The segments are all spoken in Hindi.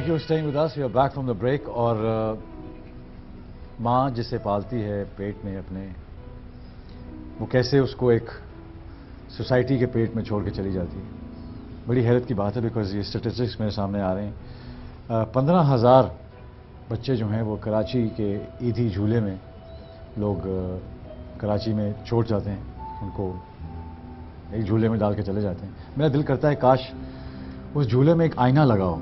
Thank you for staying with us. We are back from the break. और माँ जिसे पालती है पेट में अपने, वो कैसे उसको एक सोसाइटी के पेट में छोड़ के चली जाती है। बड़ी हैरत की बात है, बिकॉज ये स्टेटिस्टिक्स मेरे सामने आ रहे हैं। 15,000 बच्चे जो हैं वो कराची के ईदी झूले में लोग कराची में छोड़ जाते हैं, उनको एक झूले में डाल के चले जाते हैं। मेरा दिल करता है काश उस झूले में एक आईना लगा हो,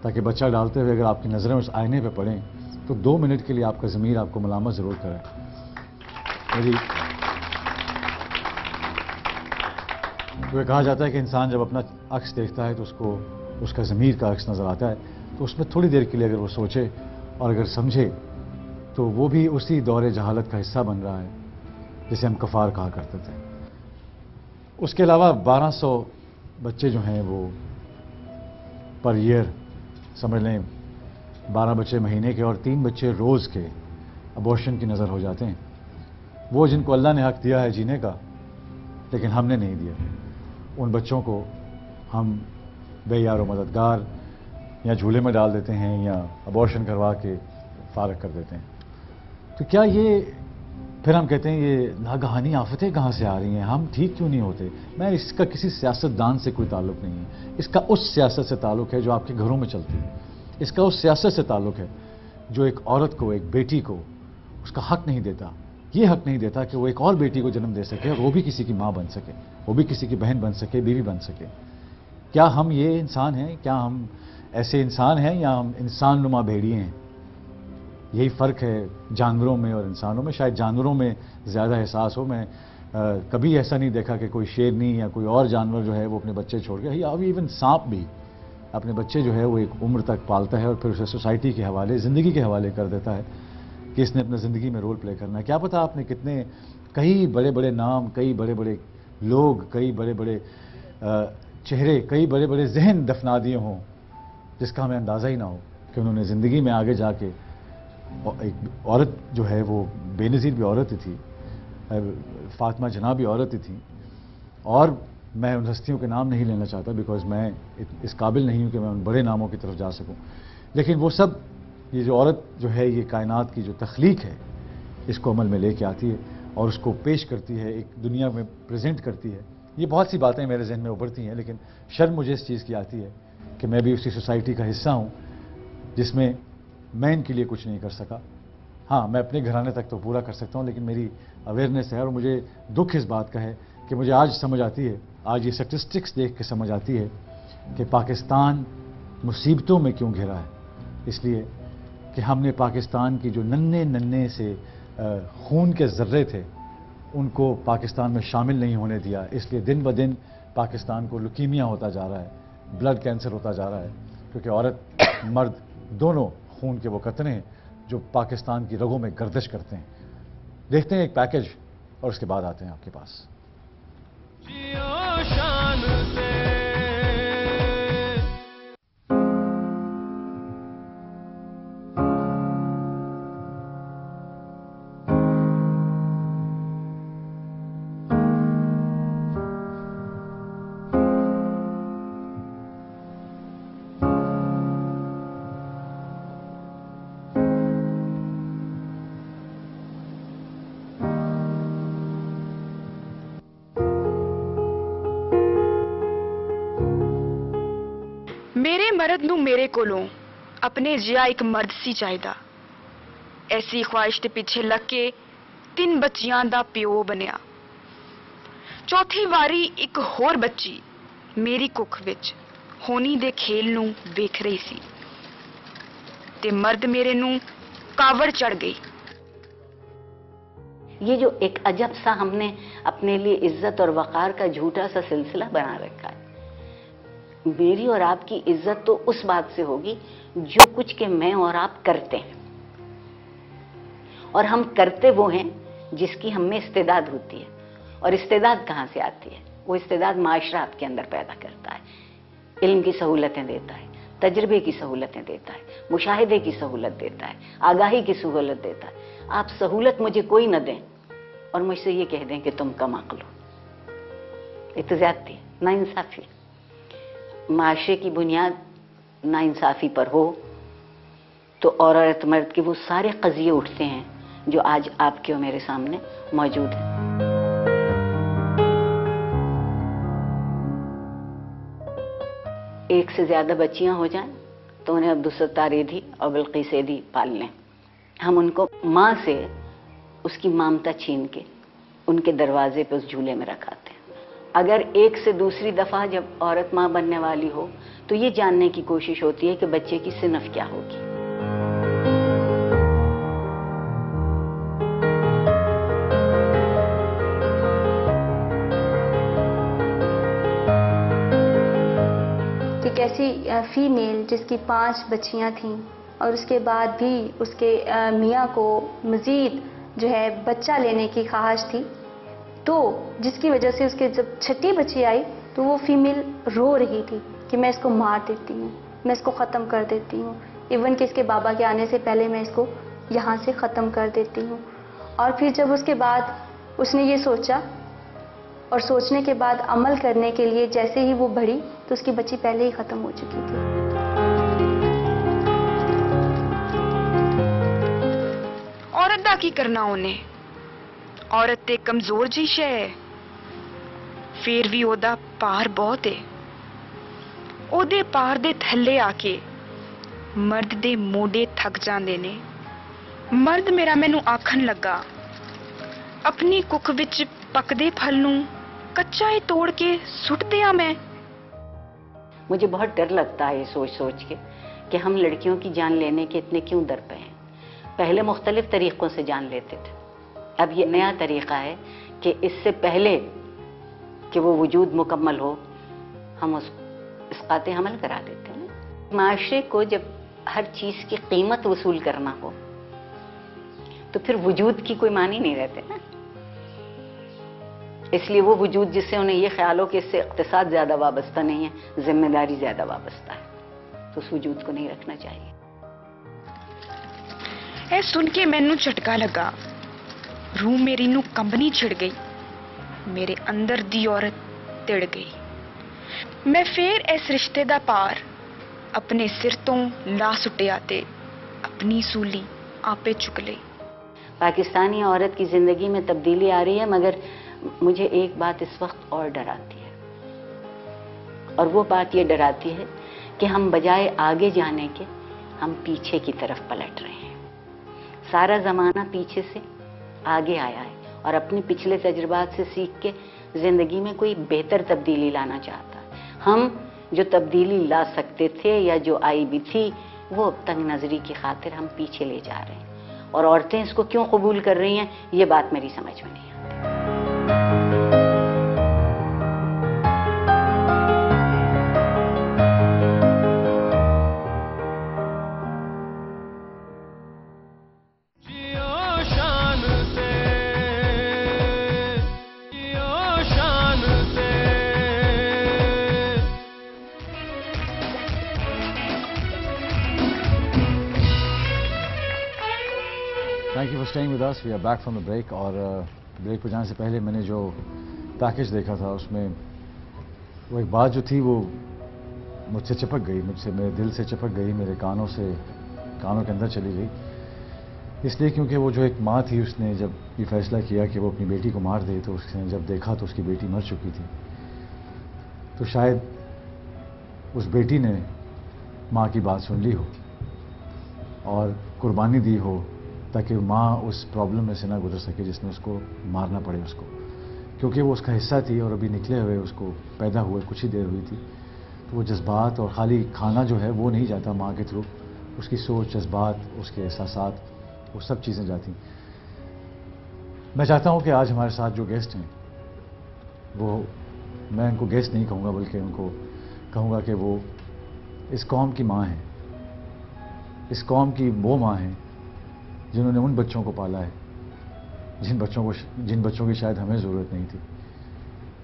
ताकि बच्चा डालते हुए अगर आपकी नज़रें उस आईने पे पड़ें तो 2 मिनट के लिए आपका ज़मीर आपको मलामत ज़रूर करे। मेरी तो कहा जाता है कि इंसान जब अपना अक्स देखता है तो उसको उसका ज़मीर का अक्स नज़र आता है, तो उसमें थोड़ी देर के लिए अगर वो सोचे और अगर समझे तो वो भी उसी दौरे जहालत का हिस्सा बन रहा है जिसे हम कफ़ार कहा करते थे। उसके अलावा 1200 बच्चे जो हैं वो पर ईयर, समझ लें 12 बच्चे महीने के और 3 बच्चे रोज़ के अबॉर्शन की नज़र हो जाते हैं। वो जिनको अल्लाह ने हक दिया है जीने का, लेकिन हमने नहीं दिया, उन बच्चों को हम बेयार व मददगार या झूले में डाल देते हैं या अबॉर्शन करवा के फारग कर देते हैं। तो क्या ये फिर हम कहते हैं ये नागहानी आफतें कहाँ से आ रही हैं, हम ठीक क्यों नहीं होते? मैं इसका किसी सियासतदान से कोई ताल्लुक़ नहीं है, इसका उस सियासत से ताल्लुक़ है जो आपके घरों में चलती है। इसका उस सियासत से ताल्लुक़ है जो एक औरत को, एक बेटी को उसका हक नहीं देता, ये हक नहीं देता कि वो एक और बेटी को जन्म दे सके और वो भी किसी की माँ बन सके, वो भी किसी की बहन बन सके, बीवी बन सके। क्या हम ये इंसान हैं? क्या हम ऐसे इंसान हैं या हम इंसान नुमा भेड़िए हैं? यही फ़र्क है जानवरों में और इंसानों में। शायद जानवरों में ज़्यादा एहसास हो। मैं कभी ऐसा नहीं देखा कि कोई शेरनी या कोई और जानवर जो है वो अपने बच्चे छोड़ के, या अभी इवन सांप भी अपने बच्चे जो है वो एक उम्र तक पालता है और फिर उसे सोसाइटी के हवाले, ज़िंदगी के हवाले कर देता है कि इसने अपनी ज़िंदगी में रोल प्ले करना है। क्या पता आपने कितने, कई बड़े बड़े नाम, कई बड़े बड़े लोग, कई बड़े बड़े चेहरे, कई बड़े बड़े जहन दफना दिए हों जिसका हमें अंदाज़ा ही ना हो कि उन्होंने ज़िंदगी में आगे जाके, एक औरत जो है वो बेनज़ीर भी औरत ही थी, फातिमा जना भी औरत ही थी। और मैं उन हस्तियों के नाम नहीं लेना चाहता बिकॉज मैं इस काबिल नहीं हूँ कि मैं उन बड़े नामों की तरफ जा सकूँ, लेकिन वो सब, ये जो औरत जो है ये कायनात की जो तख्लीक है इसको अमल में लेके आती है और उसको पेश करती है, एक दुनिया में प्रेजेंट करती है। ये बहुत सी बातें मेरे जहन में उभरती हैं, लेकिन शर्म मुझे इस चीज़ की आती है कि मैं भी उसी सोसाइटी का हिस्सा हूँ जिसमें मैं इनके लिए कुछ नहीं कर सका। हाँ, मैं अपने घराने तक तो पूरा कर सकता हूँ, लेकिन मेरी अवेयरनेस है और मुझे दुख इस बात का है कि मुझे आज समझ आती है, आज ये स्टैटिस्टिक्स देख के समझ आती है कि पाकिस्तान मुसीबतों में क्यों घिरा है। इसलिए कि हमने पाकिस्तान की जो नन्हे नन्हे से खून के ज़र्रे थे उनको पाकिस्तान में शामिल नहीं होने दिया। इसलिए दिन ब दिन पाकिस्तान को लुकीमिया होता जा रहा है, ब्लड कैंसर होता जा रहा है, क्योंकि औरत मर्द दोनों खून के वो कतरे हैं जो पाकिस्तान की रगों में गर्दिश करते हैं। देखते हैं एक पैकेज और उसके बाद आते हैं आपके पास। मेरे मर्द नू मेरे कोलों अपने जिया एक मर्द सी चाहिदा। ऐसी ख्वाहिश दे पिछे लग के 3 बच्चियां दा प्यो बनिया। चौथी वारी एक होर बच्ची मेरी कुख विच होनी दे खेल नू वेख रही सी ते मर्द मेरे नू कावड़ चढ़ गई। ये जो एक अजब सा हमने अपने लिए इज्जत और वकार का झूठा सा सिलसिला बना रखा है। मेरी और आपकी इज्जत तो उस बात से होगी जो कुछ के मैं और आप करते हैं, और हम करते वो हैं जिसकी हम में इस्तेदाद होती है। और इस्तेदाद कहाँ से आती है? वो इस्तेदाद माशरा आपके अंदर पैदा करता है, इल्म की सहूलतें देता है, तजर्बे की सहूलतें देता है, मुशाहिदे की सहूलत देता है, आगाही की सहूलत देता है। आप सहूलत मुझे कोई न दें और मुझसे ये कह दें कि तुम कम अक्ल हो, ये तो ज्यादती है, नाइंसाफी। माशरे की बुनियाद नाइंसाफी पर हो तो औरत मर्द के वो सारे कज़िये उठते हैं जो आज आपके और मेरे सामने मौजूद हैं। एक से ज्यादा बच्चियां हो जाएं तो उन्हें अब्दुलसत्तार एधी और बिल्किस एधी पाल लें। हम उनको माँ से उसकी ममता छीन के उनके दरवाजे पे उस झूले में रखाते हैं। अगर एक से दूसरी दफा जब औरत माँ बनने वाली हो तो ये जानने की कोशिश होती है कि बच्चे की सिनफ क्या होगी। ऐसी फीमेल जिसकी 5 बच्चियां थीं और उसके बाद भी उसके मियाँ को मज़ीद जो है बच्चा लेने की ख्वाहिश थी, तो जिसकी वजह से उसके जब छठी बच्ची आई तो वो फीमेल रो रही थी कि मैं इसको मार देती हूँ, मैं इसको ख़त्म कर देती हूँ, इवन कि इसके बाबा के आने से पहले मैं इसको यहाँ से ख़त्म कर देती हूँ। और फिर जब उसके बाद उसने ये सोचा और सोचने के बाद अमल करने के लिए जैसे ही वो बढ़ी तो उसकी बच्ची पहले ही खत्म हो चुकी थी। औरत दा की करना उन्हें, औरत ते कमजोर जी शै है, फिर भी ओदा पार बहुत है। ओदे पार दे थल्ले आके मर्द दे मोडे थक जांदे ने। मर्द मेरा मैनू आखन लगा, अपनी कुख विच पकदे फल नू कच्चा ही तोड़ के सुट दिया मैं। मुझे बहुत डर लगता है ये सोच सोच के कि हम लड़कियों की जान लेने के इतने क्यों डर पे हैं। पहले मुख्तलिफ तरीक़ों से जान लेते थे, अब ये नया तरीक़ा है कि इससे पहले कि वो वजूद मुकम्मल हो हम इसकाते हमल करा देते हैं। माशरे को जब हर चीज़ की कीमत वसूल करना हो तो फिर वजूद की कोई मानी नहीं रहते ना। इसलिए वो वजूद जिससे उन्हें ये ख्याल हो कि इससे इक़्तिसाद ज़्यादा वाबस्ता नहीं है, जिम्मेदारी ज़्यादा वाबस्ता है, तो उस वजूद को नहीं रखना चाहिए। ऐ सुन के मैनू झटका लगा, रूह मेरी नू कंबनी छिड़ गई, मेरे अंदर दी औरत तिड़ गई। मैं फिर इस रिश्ते दा पार अपने सिर तो ला सुटिया ते अपनी सूली आपे चुक ली। पाकिस्तानी औरत की ज़िंदगी में तब्दीली आ रही है, मगर मुझे एक बात इस वक्त और डराती है, और वो बात ये डराती है कि हम बजाय आगे जाने के हम पीछे की तरफ पलट रहे हैं। सारा ज़माना पीछे से आगे आया है और अपने पिछले तजुर्बात से सीख के ज़िंदगी में कोई बेहतर तब्दीली लाना चाहता है। हम जो तब्दीली ला सकते थे या जो आई भी थी वो तंग नज़री की खातिर हम पीछे ले जा रहे हैं, और औरतें इसको क्यों कबूल कर रही हैं ये बात मेरी समझ में नहीं आती। Thank you for staying with us. We are back from the break. और ब्रेक पर जाने से पहले मैंने जो पैकेज देखा था उसमें वो एक बात जो थी वो मुझसे चिपक गई, मुझसे मेरे दिल से चिपक गई, मेरे कानों के अंदर चली गई। इसलिए क्योंकि वो जो एक माँ थी उसने जब ये फैसला किया कि वो अपनी बेटी को मार दे, तो उसने जब देखा तो उसकी बेटी मर चुकी थी। तो शायद उस बेटी ने माँ की बात सुन ली हो और कुर्बानी दी हो ताकि माँ उस प्रॉब्लम में से ना गुजर सके जिसमें उसको मारना पड़े उसको, क्योंकि वो उसका हिस्सा थी और अभी निकले हुए उसको पैदा हुए कुछ ही देर हुई थी। तो वो जज्बात और खाली खाना जो है वो नहीं जाता माँ के थ्रू, उसकी सोच, जज्बात, उसके एहसासात, वो सब चीज़ें जाती। मैं चाहता हूँ कि आज हमारे साथ जो गेस्ट हैं वो, मैं उनको गेस्ट नहीं कहूँगा बल्कि उनको कहूँगा कि वो इस कौम की माँ हैं, इस कौम की वो माँ हैं जिन्होंने उन बच्चों को पाला है जिन बच्चों की शायद हमें ज़रूरत नहीं थी,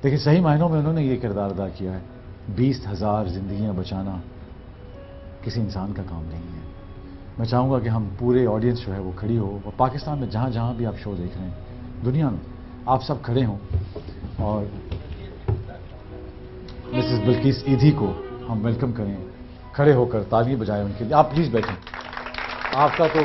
लेकिन सही मायनों में उन्होंने ये किरदार अदा किया है। 20,000 ज़िंदगियाँ बचाना किसी इंसान का काम नहीं है। मैं चाहूँगा कि हम पूरे ऑडियंस जो है वो खड़ी हो, और पाकिस्तान में जहाँ जहाँ भी आप शो देख रहे हैं दुनिया में, आप सब खड़े हों और मिसेस बिल्किस ईधी को हम वेलकम करें खड़े होकर ताली बजाएं उनके लिए। आप प्लीज़ बैठें। आपका तो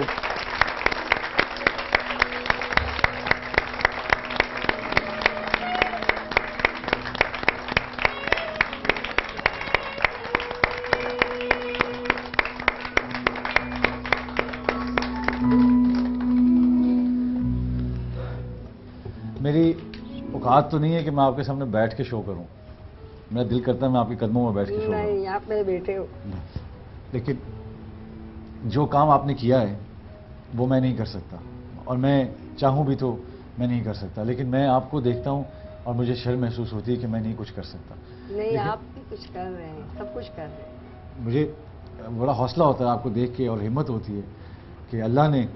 मेरी औकात तो नहीं है कि मैं आपके सामने बैठ के शो करूं। मेरा दिल करता है मैं आपके कदमों में बैठ के शो करूं। नहीं, आप मेरे बेटे हो। लेकिन जो काम आपने किया है वो मैं नहीं कर सकता, और मैं चाहूं भी तो मैं नहीं कर सकता। लेकिन मैं आपको देखता हूं और मुझे शर्म महसूस होती है कि मैं नहीं कुछ कर सकता। नहीं, लेकिन आप भी कुछ कर रहे हैं, सब कुछ कर रहे हैं। मुझे बड़ा हौसला होता है आपको देख के, और हिम्मत होती है कि अल्लाह ने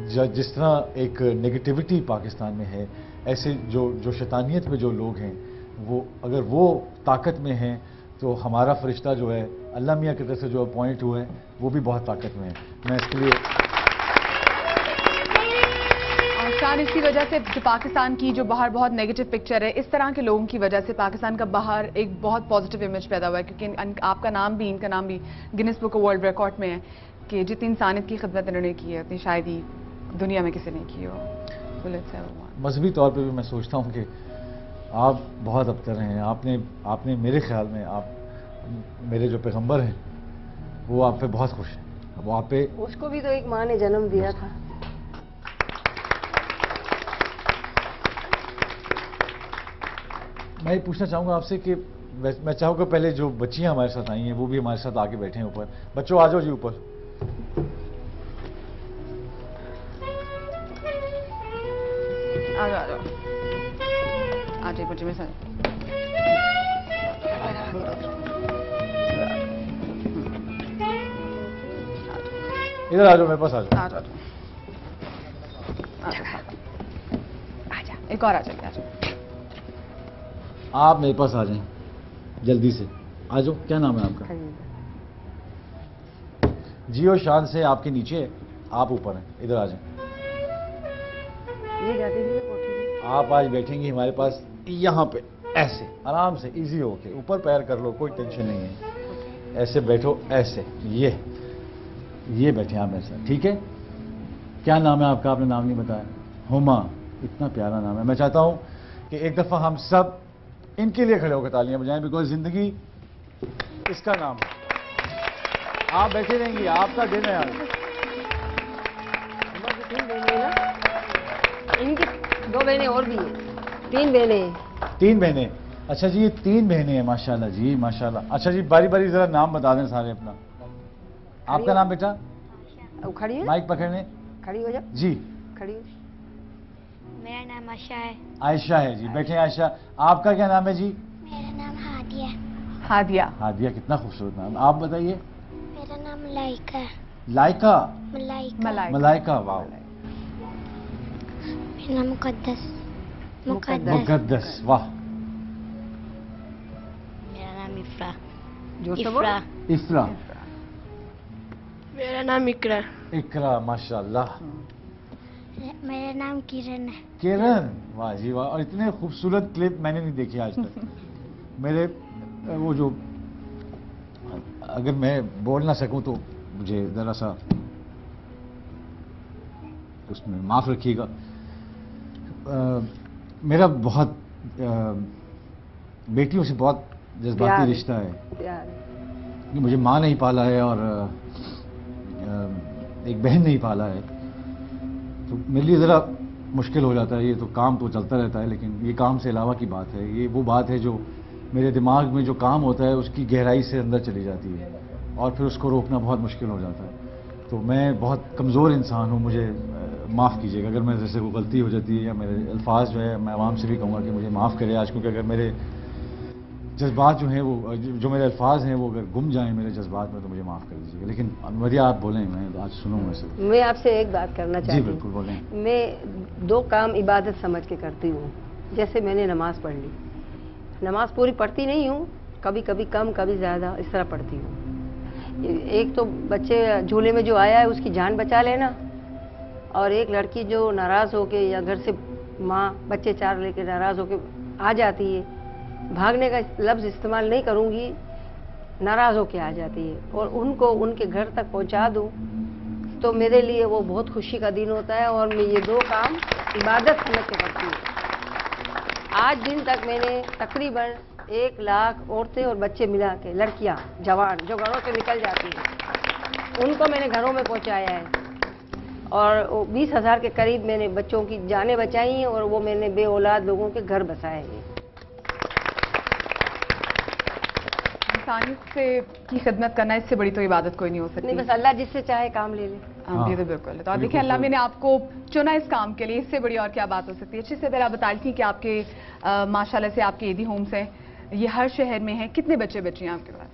जिस तरह एक नेगेटिविटी पाकिस्तान में है, ऐसे जो शैतानियत में जो लोग हैं, वो अगर वो ताकत में हैं तो हमारा फरिश्ता जो है अल्लाह मियाँ की तरफ से जो अपॉइंट हुआ है वो भी बहुत ताकत में है। मैं इसके लिए शान, इसी वजह से जो पाकिस्तान की जो बाहर बहुत नेगेटिव पिक्चर है, इस तरह के लोगों की वजह से पाकिस्तान का बाहर एक बहुत पॉजिटिव इमेज पैदा हुआ है, क्योंकि आपका नाम भी, इनका नाम भी Guinness book of world record में है कि जितनी इंसानियत की खिदमत इन्होंने की है उतनी शायद ही दुनिया में किसी ने की हो। मजहबी तौर पर भी मैं सोचता हूँ कि आप बहुत अबतर हैं। आपने मेरे ख्याल में, आप मेरे जो पैगम्बर हैं वो आप पे बहुत खुश हैं। वो आप पे, उसको भी तो एक माँ ने जन्म दिया था। मैं ये पूछना चाहूँगा आपसे कि मैं चाहूँगा पहले जो बच्चियाँ हमारे साथ आई हैं वो भी हमारे साथ आके बैठे हैं ऊपर। बच्चों आ जाओ जी ऊपर। आ जाओ आ जाइए बच्चे मेरे साथ। इधर आ जाओ, मेरे पास आ जाओ। आ जाओ आ जा, एक और आ जाइए, आ जाओ। आप मेरे पास आ जाएं जल्दी से, आ जाओ। क्या नाम है आपका? जियो शान से आपके नीचे है, आप ऊपर हैं। इधर आ जाएं। ये जाती थी कोठी में। आप आज बैठेंगी हमारे पास यहाँ पे, ऐसे आराम से, इजी होके। ऊपर पैर कर लो, कोई टेंशन नहीं है। ऐसे बैठो, ऐसे। ये बैठे आप मेरे साथ, ठीक है? क्या नाम है आपका? आपने नाम नहीं बताया। हुमा, इतना प्यारा नाम है। मैं चाहता हूँ कि एक दफ़ा हम सब इनके लिए खड़े होकर तालियां बजाएं, बिकॉज जिंदगी इसका नाम है। आप बैठे रहेंगी, आपका दिन है आज। इनकी 2 बहनें और भी हैं, 3 बहनें। 3 बहनें? अच्छा जी, ये 3 बहनें हैं, माशाल्लाह जी, माशाल्लाह। अच्छा जी, बारी बारी जरा नाम बता दें सारे अपना। आपका नाम बेटा? अब खड़ी हो, माइक पकड़ने। खड़ी हो जा जी। खड़ी हो। मेरा नाम आशा है। आयशा है जी, बैठे आयशा। आपका क्या नाम है जी? मेरा नाम हादिया। हादिया। हादिया, कितना खूबसूरत नाम। आप बताइए। मेरा नाम मलाइका है। लाइका? मलाइका। मलाइका, वाह। मेरा नाम मुकद्दस। मुकद्दस, वाह। मेरा नाम इफ्रा। जोर से बोलो। इफ्रा। मेरा नाम इकरा। इकरा, माशाल्लाह। मेरा नाम किरण है। किरण, वाह जी वाह। और इतने खूबसूरत क्लिप मैंने नहीं देखी आज तक। मेरे वो जो, अगर मैं बोल ना सकूं तो मुझे ज़रा सा उसमें माफ़ रखिएगा। मेरा बहुत बेटियों से बहुत जज्बाती रिश्ता है। कि मुझे माँ नहीं पाला है और एक बहन नहीं पाला है, तो मेरे लिए ज़रा मुश्किल हो जाता है। ये तो काम तो चलता रहता है, लेकिन ये काम से अलावा की बात है। ये वो बात है जो मेरे दिमाग में जो काम होता है उसकी गहराई से अंदर चली जाती है, और फिर उसको रोकना बहुत मुश्किल हो जाता है। तो मैं बहुत कमज़ोर इंसान हूँ, मुझे माफ़ कीजिएगा अगर मेरे से कोई गलती हो जाती है, या मेरे अल्फाज जो है, मैं आवाम से भी कहूँगा कि मुझे माफ़ करें आज, क्योंकि अगर मेरे जज्बात जो हैं वो, जो मेरे अल्फाज हैं वो अगर गुम जाएं मेरे जज्बात में, तो मुझे माफ़ कर दीजिएगा। लेकिन मरिया आप बोलें, मैं आज सुनूँगा सब। मैं आपसे एक बात करना चाहती जी हूँ। बिल्कुल बोलें। मैं 2 काम इबादत समझ के करती हूँ। जैसे मैंने नमाज़ पढ़ ली, नमाज़ पूरी पढ़ती नहीं हूँ, कभी कभी कम, कभी ज़्यादा, इस तरह पढ़ती हूँ। एक तो बच्चे झूले में जो आया है उसकी जान बचा लेना, और एक लड़की जो नाराज़ होके, या घर से माँ बच्चे 4 लेके नाराज़ होके आ जाती है, भागने का लफ्ज़ इस्तेमाल नहीं करूँगी, नाराज होके आ जाती है, और उनको उनके घर तक पहुंचा दूं तो मेरे लिए वो बहुत खुशी का दिन होता है। और मैं ये 2 काम इबादत समझ के करती हूँ। आज दिन तक मैंने तकरीबन 1 लाख औरतें और बच्चे मिला के, लड़कियां जवान जो घरों से निकल जाती हैं, उनको मैंने घरों में पहुंचाया है। और 20,000 के करीब मैंने बच्चों की जानें बचाई हैं, और वो मैंने बे औलाद लोगों के घर बसाए हैं। इंसानियत से की खिदमत करना, इससे बड़ी तो इबादत कोई नहीं हो सकती। नहीं, बस अल्लाह जिससे चाहे काम ले ले। ये तो बिल्कुल है। तो देखिए, अल्लाह ने आपको चुना इस काम के लिए, इससे बड़ी और क्या बात हो सकती है। अच्छे से अगर आप बता रही थी कि आपके माशाल्लाह से आपके ईदी होम्स हैं, ये हर शहर में है। कितने बच्चे बच्चियां आपके पास?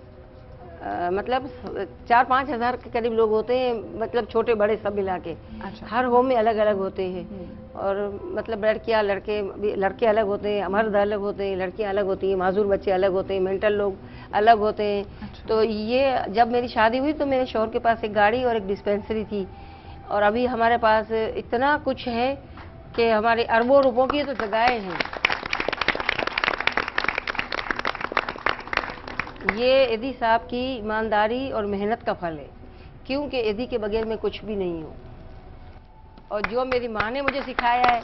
मतलब 4-5 हज़ार के करीब लोग होते हैं, मतलब छोटे बड़े सब मिला के। अच्छा। हर होम में अलग अलग होते हैं। और मतलब लड़कियां लड़के अलग होते हैं, मर्द अलग होते हैं, लड़कियां अलग होती हैं, माजूर बच्चे अलग होते हैं, मेंटल लोग अलग होते हैं। अच्छा। तो ये जब मेरी शादी हुई तो मेरे शौहर के पास एक गाड़ी और एक डिस्पेंसरी थी, और अभी हमारे पास इतना कुछ है कि हमारे अरबों रुपयों की तो जगहें हैं। ये एदी साहब की ईमानदारी और मेहनत का फल है, क्योंकि एदी के बगैर मैं कुछ भी नहीं हूँ। और जो मेरी माँ ने मुझे सिखाया है,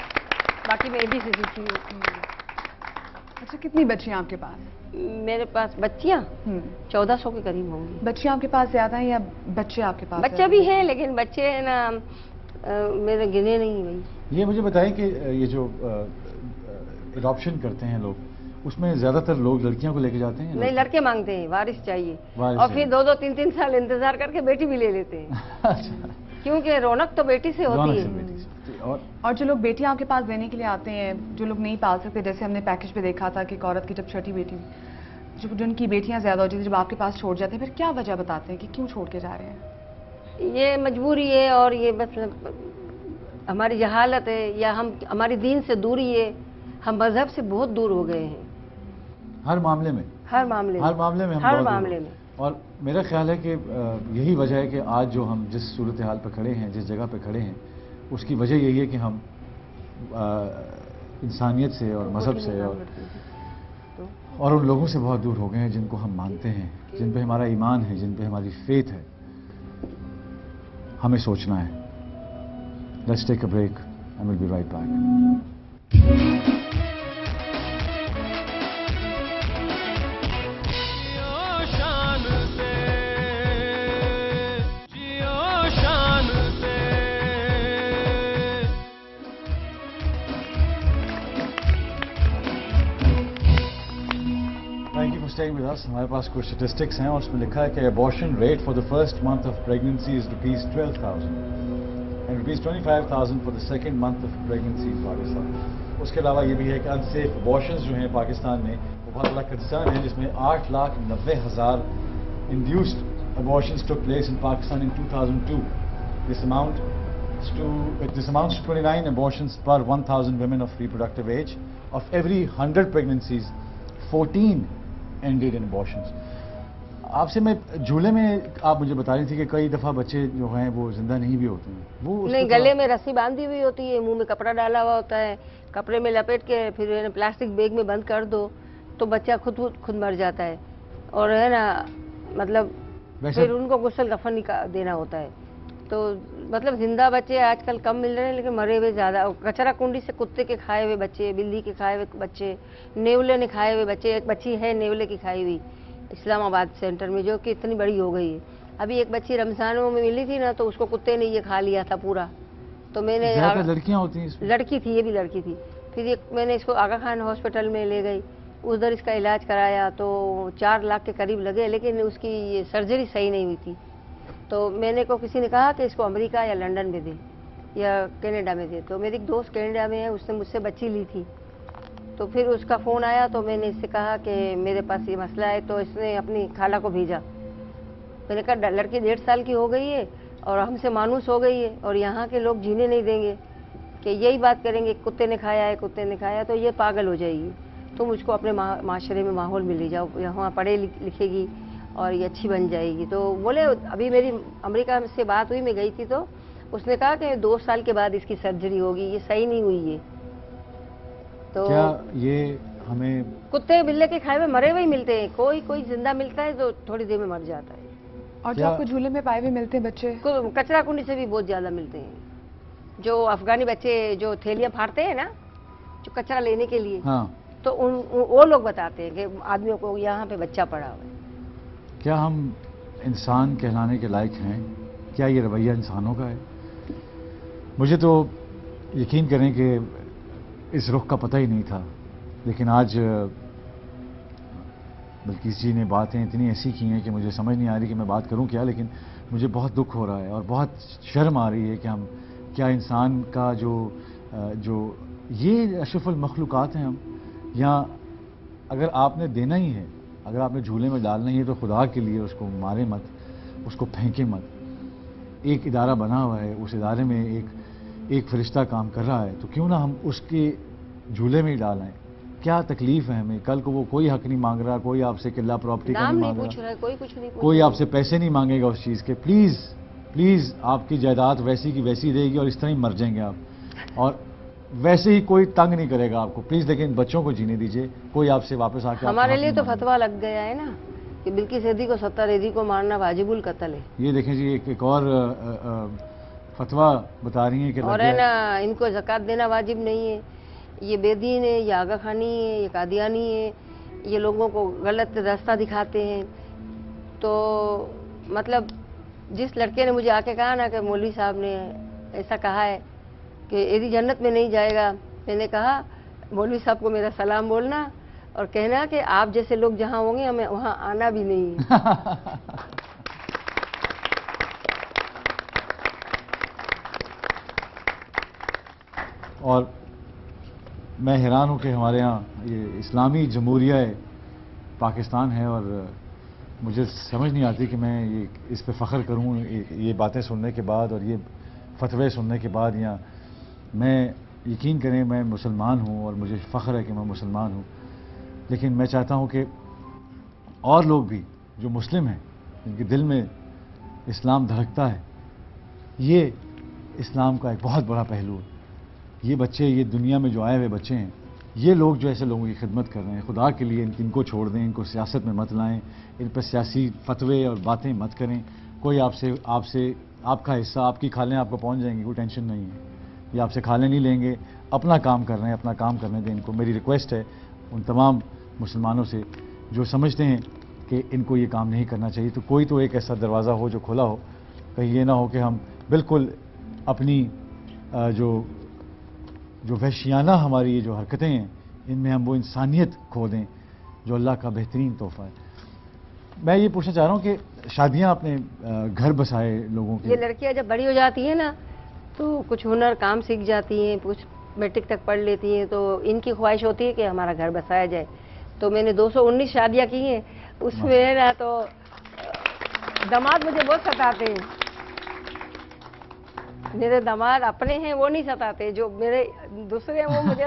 बाकी मैं एदी से सीखी हूँ। अच्छा, कितनी बच्चियां आपके पास? मेरे पास बच्चियाँ 1400 के करीब होंगी। बच्चियां आपके पास ज्यादा हैं या बच्चे आपके पास? बच्चे भी हैं, लेकिन बच्चे है ना मेरे गिने नहीं भाई। ये मुझे बताएं कि ये जो एडॉप्शन करते हैं लोग, उसमें ज्यादातर लोग लड़कियों को लेके जाते हैं? नहीं, लड़के मांगते हैं, वारिस चाहिए। वारिस और फिर चाहिए। 2-2, 3-3 साल इंतजार करके बेटी भी ले लेते हैं। अच्छा। क्योंकि रौनक तो बेटी से होती रौनक है। से बेटी से। और जो लोग बेटियां आपके पास देने के लिए आते हैं, जो लोग नहीं पाल सकते, जैसे हमने पैकेज पे देखा था कि एक औरत की जब छठी बेटी, जब जिनकी बेटियां ज्यादा होती थी, जब आपके पास छोड़ जाते हैं, फिर क्या वजह बताते हैं कि क्यों छोड़ के जा रहे हैं? ये मजबूरी है, और ये बस हमारी जहालत है, या हमारी दीन से दूरी है। हम मजहब से बहुत दूर हो गए हैं। हर मामले में हर मामले में हम बहुत दूर हैं। और मेरा ख्याल है कि यही वजह है कि आज जो हम जिस सूरत हाल पर खड़े हैं, जिस जगह पर खड़े हैं, उसकी वजह यही है कि हम इंसानियत से और मज़हब से और उन लोगों से बहुत दूर हो गए हैं जिनको हम मानते हैं, जिन पे हमारा ईमान है, जिन पे हमारी फेथ है। हमें सोचना है। Let's take a break and will be right back. Staying with us, हमारे पास कुछ स्टेटिस्टिक्स हैं और उसमें लिखा है कि abortion rate for the first month of pregnancy is ₹12,000 and ₹25,000 for the second month of pregnancy in Pakistan. उसके अलावा ये भी है कि अनसेफ अबॉर्शंस जो हैं पाकिस्तान में, वो बहुत बड़ा कंसर्न है, जिसमें 8,90,000 induced abortions took place in Pakistan in 2002। This amounts to 29 abortions per 1,000 women of reproductive age. Of every 100 pregnancies, 14 ended in abortions. आपसे मैं झूले में आप मुझे बता रही थी कि कई दफ़ा बच्चे जो हैं वो जिंदा नहीं भी होते हैं। वो नहीं, गले में रस्सी बांधी हुई होती है, मुंह में कपड़ा डाला हुआ होता है, कपड़े में लपेट के फिर प्लास्टिक बैग में बंद कर दो तो बच्चा खुद मर जाता है। और है ना, मतलब फिर उनको गुस्ल दफन देना होता है। तो मतलब जिंदा बच्चे आजकल कम मिल रहे हैं, लेकिन मरे हुए ज़्यादा। कचरा कुंडी से कुत्ते के खाए हुए बच्चे, बिल्ली के खाए हुए बच्चे, नेवले ने खाए हुए बच्चे। एक बच्ची है नेवले की खाई हुई इस्लामाबाद सेंटर में, जो कि इतनी बड़ी हो गई है। अभी एक बच्ची रमजानों में मिली थी ना, तो उसको कुत्ते ने ये खा लिया था पूरा। तो मैंने लड़कियां होती हैं इसमें? लड़की थी, ये भी लड़की थी। फिर मैंने इसको आगा खान हॉस्पिटल में ले गई, उधर इसका इलाज कराया तो 4 लाख के करीब लगे, लेकिन उसकी ये सर्जरी सही नहीं हुई थी। तो मैंने को किसी ने कहा कि इसको अमेरिका या लंदन में दे या कनाडा में दे। तो मेरी एक दोस्त कनाडा में है, उसने मुझसे बच्ची ली थी। तो फिर उसका फ़ोन आया तो मैंने इससे कहा कि मेरे पास ये मसला है। तो इसने अपनी खाला को भेजा। मैंने कहा लड़की 1.5 साल की हो गई है और हमसे मानूस हो गई है, और यहाँ के लोग जीने नहीं देंगे, कि यही बात करेंगे कुत्ते ने खाया है, कुत्ते ने खाया, तो ये पागल हो जाएगी। तुम उसको अपने माशरे में, माहौल में ले जाओ, यहाँ पढ़े लिखेगी और ये अच्छी बन जाएगी। तो बोले, अभी मेरी अमेरिका से बात हुई, मैं गई थी, तो उसने कहा कि 2 साल के बाद इसकी सर्जरी होगी, ये सही नहीं हुई है। तो क्या ये हमें कुत्ते बिल्ले के खाए हुए मरे हुए ही मिलते हैं, कोई कोई जिंदा मिलता है तो थोड़ी देर में मर जाता है। और जो क्या- आपको झूले में पाए हुए मिलते हैं बच्चे, कचरा कुंडी से भी बहुत ज्यादा मिलते हैं। जो अफगानी बच्चे जो थैलियां फाड़ते हैं ना, जो कचरा लेने के लिए, हाँ, तो वो लोग बताते हैं कि आदमियों को यहाँ पे बच्चा पड़ा हुआ है। क्या हम इंसान कहलाने के लायक हैं? क्या ये रवैया इंसानों का है? मुझे तो यकीन करें कि इस रुख का पता ही नहीं था, लेकिन आज बल्कि जी ने बातें इतनी ऐसी की हैं कि मुझे समझ नहीं आ रही कि मैं बात करूं क्या, लेकिन मुझे बहुत दुख हो रहा है और बहुत शर्म आ रही है कि हम क्या इंसान का जो ये अशरफुल मखलूक़ात हैं हम, या अगर आपने देना ही है, अगर आपने झूले में डालना ही है तो खुदा के लिए उसको मारे मत, उसको फेंके मत। एक इदारा बना हुआ है, उस इदारे में एक फरिश्ता काम कर रहा है, तो क्यों ना हम उसके झूले में ही डालें। क्या तकलीफ है हमें? कल को वो कोई हक नहीं मांग रहा, कोई आपसे किला प्रॉपर्टी का नाम नहीं नहीं मांग पूछ रहा, रहा है, कोई कुछ नहीं पूछ कोई रहा है। आपसे पैसे नहीं मांगेगा उस चीज़ के। प्लीज़ प्लीज़ आपकी जायदाद वैसी की वैसी रहेगी और इस तरह ही मर जाएंगे आप, और वैसे ही कोई तंग नहीं करेगा आपको। प्लीज़ लेकिन बच्चों को जीने दीजिए, कोई आपसे वापस आके हमारे आपका लिए हक तो नहीं फतवा लग गया है ना कि बिल्किस सैदी को 70 एदी को मारना वाजिबुल कत्ल है। मांगेगा। ये देखें जी, एक और फतवा बता रही है कि और है ना, इनको ज़कात देना वाजिब नहीं है। ये बेदीन है, ये आगा खानी है, ये कादियानी है, ये लोगों को गलत रास्ता दिखाते हैं। तो मतलब जिस लड़के ने मुझे आके कहा ना कि मौलवी साहब ने ऐसा कहा है कि यदि जन्नत में नहीं जाएगा, मैंने कहा मौलवी साहब को मेरा सलाम बोलना और कहना कि आप जैसे लोग जहाँ होंगे हमें वहाँ आना भी नहीं है। और मैं हैरान हूँ कि हमारे यहाँ ये इस्लामी जमहूरिया पाकिस्तान है और मुझे समझ नहीं आती कि मैं ये इस पे फ़ख्र करूँ ये बातें सुनने के बाद और ये फतवे सुनने के बाद। या मैं, यकीन करें, मैं मुसलमान हूँ और मुझे फ़ख्र है कि मैं मुसलमान हूँ, लेकिन मैं चाहता हूँ कि और लोग भी जो मुस्लिम हैं, जिनके दिल में इस्लाम धड़कता है, ये इस्लाम का एक बहुत बड़ा पहलू है। ये बच्चे, ये दुनिया में जो आए हुए बच्चे हैं, ये लोग जो ऐसे लोगों की खिदमत कर रहे हैं, खुदा के लिए इनको छोड़ दें, इनको सियासत में मत लाएं, इन पर सियासी फतवे और बातें मत करें। कोई आपसे आपका हिस्सा, आपकी खालें आपको पहुंच जाएंगी, कोई टेंशन नहीं है। ये आपसे खालें नहीं लेंगे, अपना काम कर रहे हैं, अपना काम करने दें इनको। मेरी रिक्वेस्ट है उन तमाम मुसलमानों से जो समझते हैं कि इनको ये काम नहीं करना चाहिए, तो कोई तो एक ऐसा दरवाज़ा हो जो खुला हो, कहीं ये ना हो कि हम बिल्कुल अपनी जो वहशियाना हमारी ये जो हरकतें हैं, इनमें हम वो इंसानियत खो दें जो अल्लाह का बेहतरीन तोहफ़ा है। मैं ये पूछना चाह रहा हूँ कि शादियाँ अपने घर बसाए लोगों ये के, लड़कियां जब बड़ी हो जाती हैं ना, तो कुछ हुनर काम सीख जाती हैं, कुछ मैट्रिक तक पढ़ लेती हैं, तो इनकी ख्वाहिश होती है कि हमारा घर बसाया जाए। तो मैंने 219 शादियां की हैं, उसमें है ना तो दामाद मुझे बहुत सताते हैं। मेरे दामाद अपने हैं वो नहीं सताते, जो मेरे दूसरे हैं वो मुझे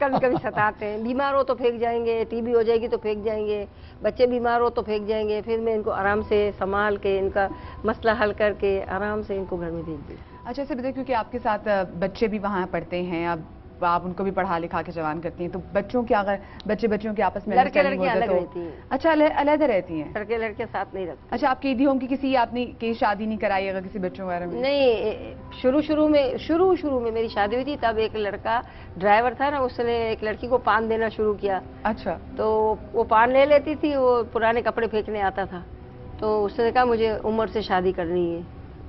कभी कभी सताते हैं। बीमार हो तो फेंक जाएंगे, टीबी हो जाएगी तो फेंक जाएंगे, बच्चे बीमार हो तो फेंक जाएंगे, फिर मैं इनको आराम से संभाल के इनका मसला हल करके आराम से इनको घर में भेज दी। अच्छा, ऐसे बताइए, क्योंकि आपके साथ बच्चे भी वहाँ पढ़ते हैं, अब आप उनको भी पढ़ा लिखा के जवान करती हैं, तो बच्चों की अगर बच्चों के आपस में लड़के understanding लड़कियां होता अलग तो- रहती हैं। अच्छा, अलग रहती हैं। लड़के लड़के साथ नहीं रखते। अच्छा, आपकी ईदी होम की किसी आपने की शादी नहीं कराई अगर किसी बच्चों वगैरह में? नहीं, शुरू में मेरी शादी हुई थी, तब एक लड़का ड्राइवर था ना, उसने एक लड़की को पान देना शुरू किया। अच्छा, तो वो पान ले लेती थी, वो पुराने कपड़े फेंकने आता था। तो उसने कहा मुझे उम्र से शादी करनी है,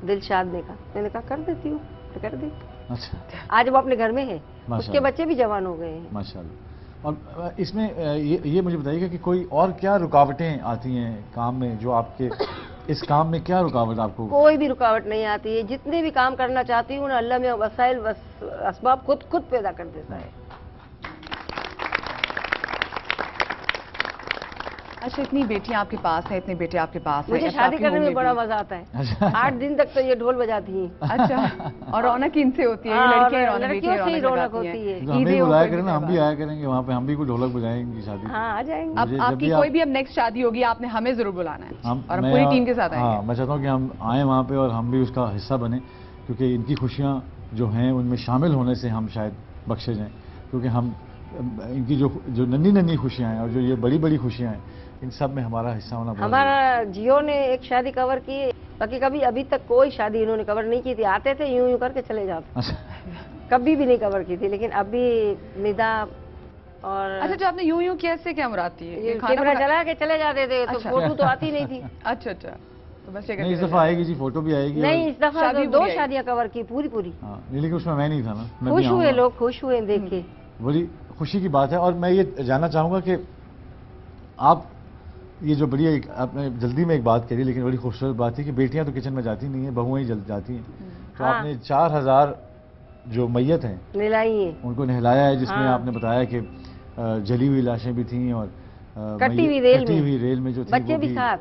दिलशाद ने कहा। मैंने कहा कर देती हूँ, तो कर दी। अच्छा, आज वो अपने घर में है, उसके माशाल्लाह। बच्चे भी जवान हो गए हैं। माशाल्लाह। और इसमें ये मुझे बताइएगा कि कोई और क्या रुकावटें आती हैं काम में, जो आपके इस काम में क्या रुकावट आपको? कोई भी रुकावट नहीं आती है। जितने भी काम करना चाहती हूँ ना, अल्लाह में वसाइल असबाब खुद पैदा कर देता है। अच्छा, इतनी बेटियां आपके पास हैं, इतने बेटे आपके पास हैं, मुझे ऐसा शादी आपकी करने होम में बड़ा भी? मजा आता है। अच्छा। 8 दिन तक तो ये ढोल बजाती हैं। अच्छा, और रौनक इनसे होती है, ये हाँ, लड़कियां और रौनक, लड़कियों से ही बेटियां रौनक लगाती होती हैं। है। तो हमें ईदी होम बुलाया पर करें ना, हम भी करवा। आया करेंगे वहाँ पे, हम भी कोई ढोलक बजाएंगे शादी में। हाँ, आ जाएंगे। अब मुझे जब आपकी भी कोई आप- भी अब नेक्स्ट शादी होगी, आपने हमें जरूर बुलाना है और हम मैं पूरी टीम के साथ हाँ, आएंगे। मैं चाहता हूँ कि हम आएँ वहाँ पे और हम भी उसका हिस्सा बने, क्योंकि इनकी खुशियाँ जो हैं उनमें शामिल होने से हम शायद बख्शे जाएँ, क्योंकि हम इनकी जो नन्ही नन्ही खुशियां हैं और जो ये बड़ी बड़ी खुशियां हैं, इन सब में हमारा हिस्सा होना बहुत हमारा जियो ने एक शादी कवर की, बाकी कभी अभी तक कोई शादी इन्होंने कवर नहीं की थी। आते थे यूं यूं करके चले जाते, अच्छा कभी भी नहीं कवर की थी। लेकिन अभी निदा और अच्छा, जो आपने यूं यूं कैसे क्या मुराती है? ये खाना कैमरा बना- चला के चले जाते थे, तो अच्छा। फोटो तो आती नहीं थी। अच्छा अच्छा, तो बस ये नहीं, इस करते दफा आएगी जी, फोटो भी आएगी। नहीं, इस दफा शादी तो 2 पूरी आई। शादियां कवर की पूरी पूरी। हाँ, नहीं, लेकिन उसमें मैं नहीं था ना, मैं भी खुश हुए आऊंगा। लोग, खुश हुए देख के। बड़ी खुशी की बात है। और मैं ये जानना चाहूंगा कि आप ये जो बड़ी एक आपने जल्दी में एक बात करी, लेकिन बड़ी खूबसूरत बात थी कि बेटियां तो किचन में जाती नहीं है, बहुएं ही जल्द जाती हैं। तो हाँ। आपने 4000 जो मैयत हैं मिलाई है, उनको नहलाया है, जिसमें हाँ। आपने बताया कि जली हुई लाशें भी थीं और कटी हुई रेल कटी में। हुई रेल में जो थी बच्चे वो भी साथ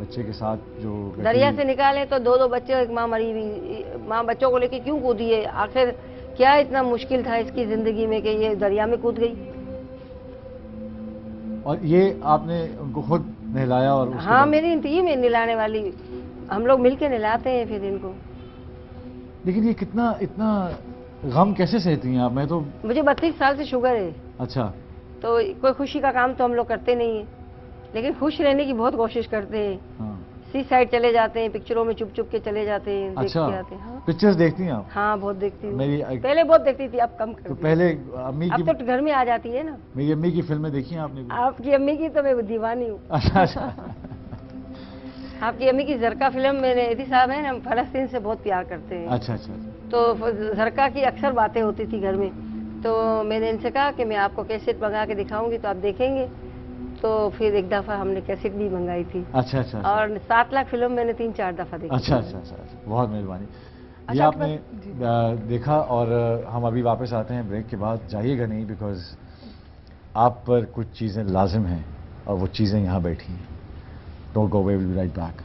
बच्चे के साथ जो कटी दरिया हुई- से निकाले तो 2 बच्चे, एक माँ मरी हुई। माँ बच्चों को लेके क्यों कूदी है? आखिर क्या इतना मुश्किल था इसकी जिंदगी में कि ये दरिया में कूद गई? और ये आपने उनको खुद नहलाया और उसके हाँ, बाद- मेरी टीम है निलाने वाली, हम लोग मिलके निलाते हैं फिर इनको। लेकिन ये कितना इतना गम कैसे सहती हैं आप? मैं तो मुझे 32 साल से शुगर है, अच्छा तो कोई खुशी का काम तो हम लोग करते नहीं है, लेकिन खुश रहने की बहुत कोशिश करते हैं। हाँ सी साइड चले जाते हैं, पिक्चरों में चुप चुप के चले जाते हैं, देख अच्छा, के आते हैं। हाँ, पिक्चर्स देखती हैं आप? हाँ बहुत देखती हूँ। मेरी पहले बहुत देखती थी, अब कम कर तो दी। पहले अम्मी की अब तो घर में आ जाती है ना। मेरी अम्मी की फिल्में देखी हैं आपने? आपकी अम्मी की तो मैं दीवानी हूँ। अच्छा अच्छा आपकी अम्मी की जरका फिल्म में एदी साहब है ना, फलस्तीन से बहुत प्यार करते हैं। अच्छा अच्छा तो जरका की अक्सर बातें होती थी घर में, तो मैंने इनसे कहा कि मैं आपको कैसेट मंगा के दिखाऊंगी तो आप देखेंगे। तो फिर एक दफा हमने कैसेट भी मंगाई थी, अच्छा अच्छा अच्छा और 7 लाख फिल्म मैंने 3-4 दफा देखी। अच्छा अच्छा अच्छा अच्छा, बहुत मेहरबानी। ये अच्छा, आपने देखा। और हम अभी वापस आते हैं ब्रेक के बाद। जाइएगा नहीं, बिकॉज आप पर कुछ चीज़ें लाजिम हैं और वो चीज़ें यहाँ बैठी हैं। Don't go away, will be right back.